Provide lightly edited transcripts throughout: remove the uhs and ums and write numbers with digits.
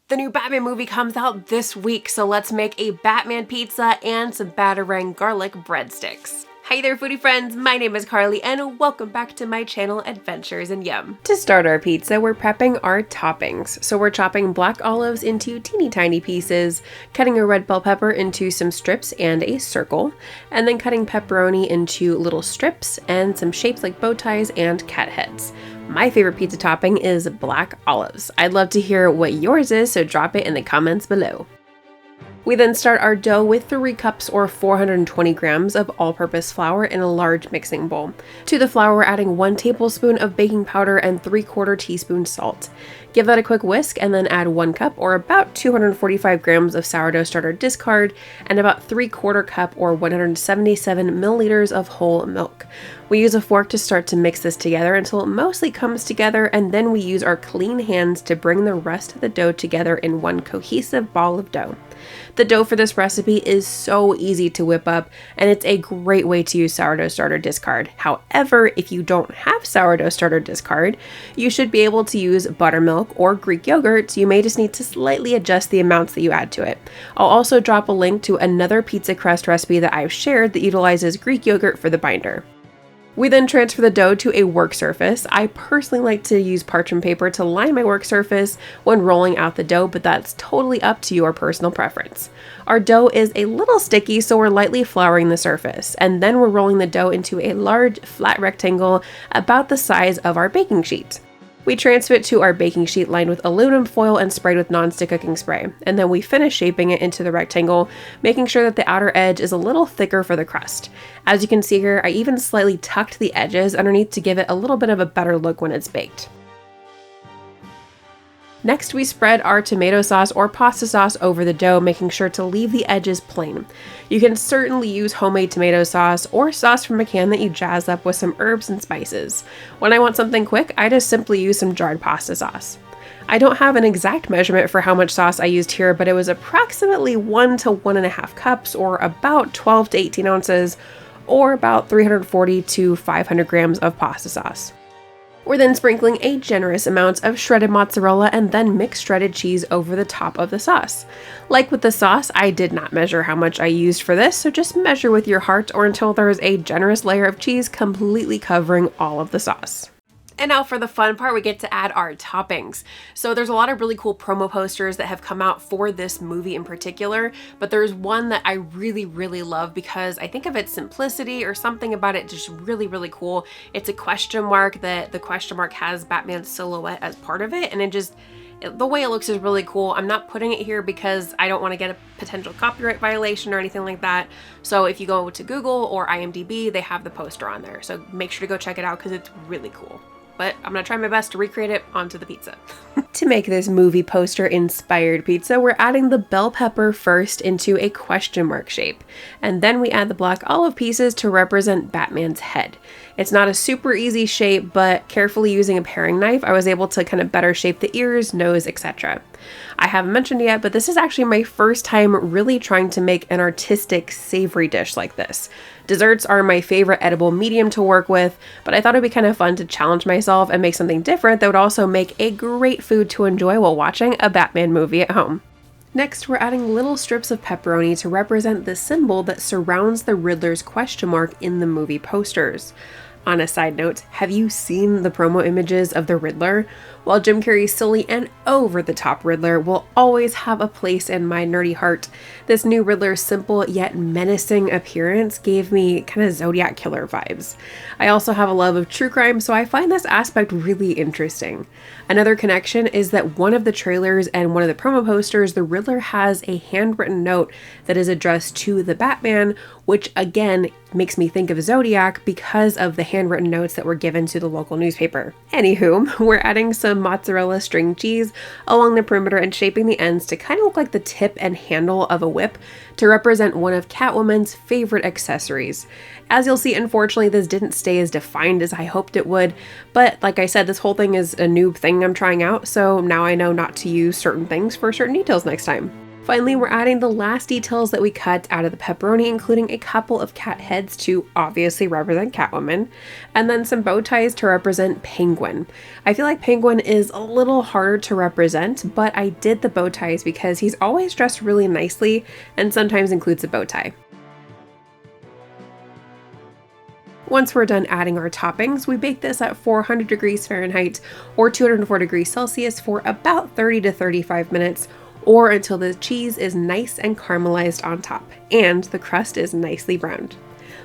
The new Batman movie comes out this week, so let's make a Batman pizza and some Batarang Garlic Bread Sticks. Hi there foodie friends, my name is Carly and welcome back to my channel Adventures in Yum. To start our pizza, we're prepping our toppings. So we're chopping black olives into teeny tiny pieces, cutting a red bell pepper into some strips and a circle, and then cutting pepperoni into little strips and some shapes like bow ties and cat heads. My favorite pizza topping is black olives. I'd love to hear what yours is, so drop it in the comments below. We then start our dough with 3 cups or 420 grams of all-purpose flour in a large mixing bowl. To the flour, we're adding 1 tablespoon of baking powder and 3/4 teaspoon salt. Give that a quick whisk and then add 1 cup or about 245 grams of sourdough starter discard and about 3/4 cup or 177 milliliters of whole milk. We use a fork to start to mix this together until it mostly comes together, and then we use our clean hands to bring the rest of the dough together in one cohesive ball of dough. The dough for this recipe is so easy to whip up, and it's a great way to use sourdough starter discard. However, if you don't have sourdough starter discard, you should be able to use buttermilk or Greek yogurt, so you may just need to slightly adjust the amounts that you add to it. I'll also drop a link to another pizza crust recipe that I've shared that utilizes Greek yogurt for the binder. We then transfer the dough to a work surface. I personally like to use parchment paper to line my work surface when rolling out the dough, but that's totally up to your personal preference. Our dough is a little sticky, so we're lightly flouring the surface, and then we're rolling the dough into a large flat rectangle about the size of our baking sheet. We transfer it to our baking sheet lined with aluminum foil and sprayed with non-stick cooking spray, and then we finish shaping it into the rectangle, making sure that the outer edge is a little thicker for the crust. As you can see here, I even slightly tucked the edges underneath to give it a little bit of a better look when it's baked. Next, we spread our tomato sauce or pasta sauce over the dough, making sure to leave the edges plain. You can certainly use homemade tomato sauce or sauce from a can that you jazz up with some herbs and spices. When I want something quick, I just simply use some jarred pasta sauce. I don't have an exact measurement for how much sauce I used here, but it was approximately 1 to 1.5 cups or about 12 to 18 ounces or about 340 to 500 grams of pasta sauce. We're then sprinkling a generous amount of shredded mozzarella and then mixed shredded cheese over the top of the sauce. Like with the sauce, I did not measure how much I used for this, so just measure with your heart or until there is a generous layer of cheese completely covering all of the sauce. And now for the fun part, we get to add our toppings. So there's a lot of really cool promo posters that have come out for this movie in particular, but there's one that I really the because I think of its simplicity or something about it just really cool. It's a question mark that the question mark has Batman's silhouette as part of it, and the way it looks is really cool. I'm not putting it here because I don't want to get a potential copyright violation or anything like that. So if you go to Google or IMDb, they have the poster on there. So make sure to go check it out because it's really cool. But I'm gonna try my best to recreate it onto the pizza. To make this movie poster inspired pizza, we're adding the bell pepper first into a question mark shape, and then we add the black olive pieces to represent Batman's head. It's not a super easy shape, but carefully using a paring knife, I was able to kind of better shape the ears, nose, etc. I haven't mentioned it yet, but this is actually my first time really trying to make an artistic savory dish like this. Desserts are my favorite edible medium to work with, but I thought it'd be kind of fun to challenge myself and make something different that would also make a great food to enjoy while watching a Batman movie at home. Next, we're adding little strips of pepperoni to represent the symbol that surrounds the Riddler's question mark in the movie posters. On a side note, have you seen the promo images of the Riddler? While Jim Carrey's silly and over-the-top Riddler will always have a place in my nerdy heart, this new Riddler's simple yet menacing appearance gave me kind of Zodiac Killer vibes. I also have a love of true crime, so I find this aspect really interesting. Another connection is that one of the trailers and one of the promo posters, the Riddler has a handwritten note that is addressed to the Batman, which again makes me think of Zodiac because of the handwritten notes that were given to the local newspaper. Anywho, we're adding some mozzarella string cheese along the perimeter and shaping the ends to kind of look like the tip and handle of a whip to represent one of Catwoman's favorite accessories. As you'll see, unfortunately, this didn't stay as defined as I hoped it would, but like I said, this whole thing is a new thing I'm trying out, so now I know not to use certain things for certain details next time. Finally, we're adding the last details that we cut out of the pepperoni, including a couple of cat heads to obviously represent Catwoman, and then some bow ties to represent Penguin. I feel like Penguin is a little harder to represent, but I did the bow ties because he's always dressed really nicely and sometimes includes a bow tie. Once we're done adding our toppings, we bake this at 400 degrees Fahrenheit or 204 degrees Celsius for about 30 to 35 minutes, or until the cheese is nice and caramelized on top and the crust is nicely browned.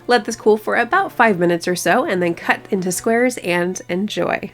Let this cool for about 5 minutes or so and then cut into squares and enjoy.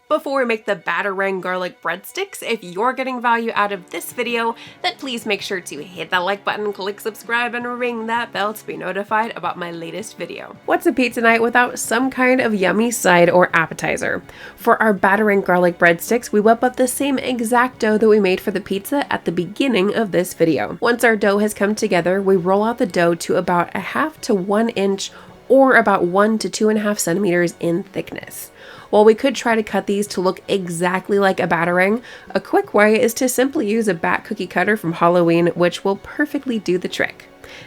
Before we make the Batarang Garlic Bread Sticks, if you're getting value out of this video, then please make sure to hit that like button, click subscribe, and ring that bell to be notified about my latest video. What's a pizza night without some kind of yummy side or appetizer? For our Batarang Garlic Bread Sticks, we whip up the same exact dough that we made for the pizza at the beginning of this video. Once our dough has come together, we roll out the dough to about 1/2 to 1 inch or about 1 to 2.5 centimeters in thickness. While we could try to cut these to look exactly like a batarang, a quick way is to simply use a bat cookie cutter from Halloween, which will perfectly do the trick.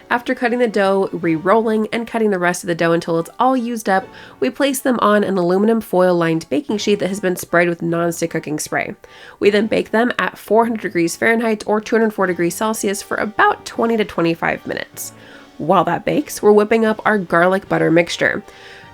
After cutting the dough, re-rolling, and cutting the rest of the dough until it's all used up, we place them on an aluminum foil-lined baking sheet that has been sprayed with non-stick cooking spray. We then bake them at 400 degrees Fahrenheit or 204 degrees Celsius for about 20 to 25 minutes. While that bakes, we're whipping up our garlic butter mixture.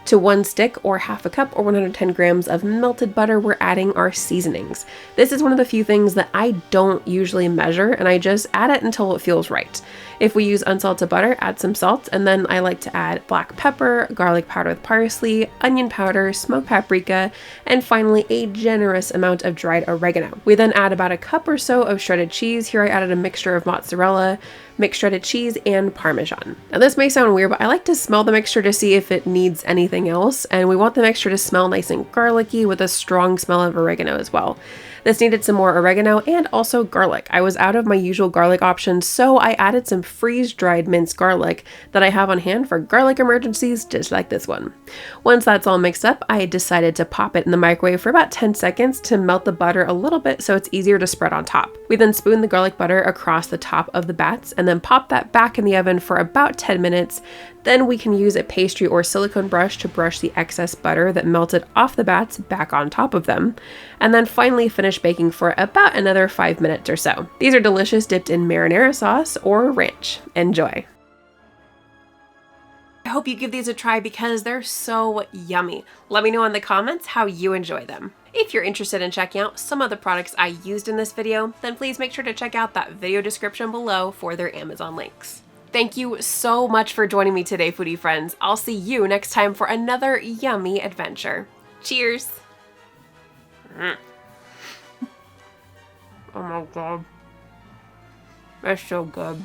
To 1 stick or 1/2 cup or 110 grams of melted butter, we're adding our seasonings. This is one of the few things that I don't usually measure, and I just add it until it feels right. If we use unsalted butter, add some salt, and then I like to add black pepper, garlic powder with parsley, onion powder, smoked paprika, and finally a generous amount of dried oregano. We then add about 1 cup or so of shredded cheese. Here I added a mixture of mozzarella, mixed shredded cheese, and Parmesan. Now this may sound weird, but I like to smell the mixture to see if it needs anything else, and we want the mixture to smell nice and garlicky with a strong smell of oregano as well. This needed some more oregano and also garlic. I was out of my usual garlic options, so I added some freeze-dried minced garlic that I have on hand for garlic emergencies just like this one. Once that's all mixed up, I decided to pop it in the microwave for about 10 seconds to melt the butter a little bit so it's easier to spread on top. We then spoon the garlic butter across the top of the bats and then pop that back in the oven for about 10 minutes. Then we can use a pastry or silicone brush to brush the excess butter that melted off the bats back on top of them, and then finally finish baking for about another 5 minutes or so. These are delicious dipped in marinara sauce or ranch. Enjoy! I hope you give these a try because they're so yummy. Let me know in the comments how you enjoy them. If you're interested in checking out some of the products I used in this video, then please make sure to check out that video description below for their Amazon links. Thank you so much for joining me today, foodie friends. I'll see you next time for another yummy adventure. Cheers! Oh my god. That's so good.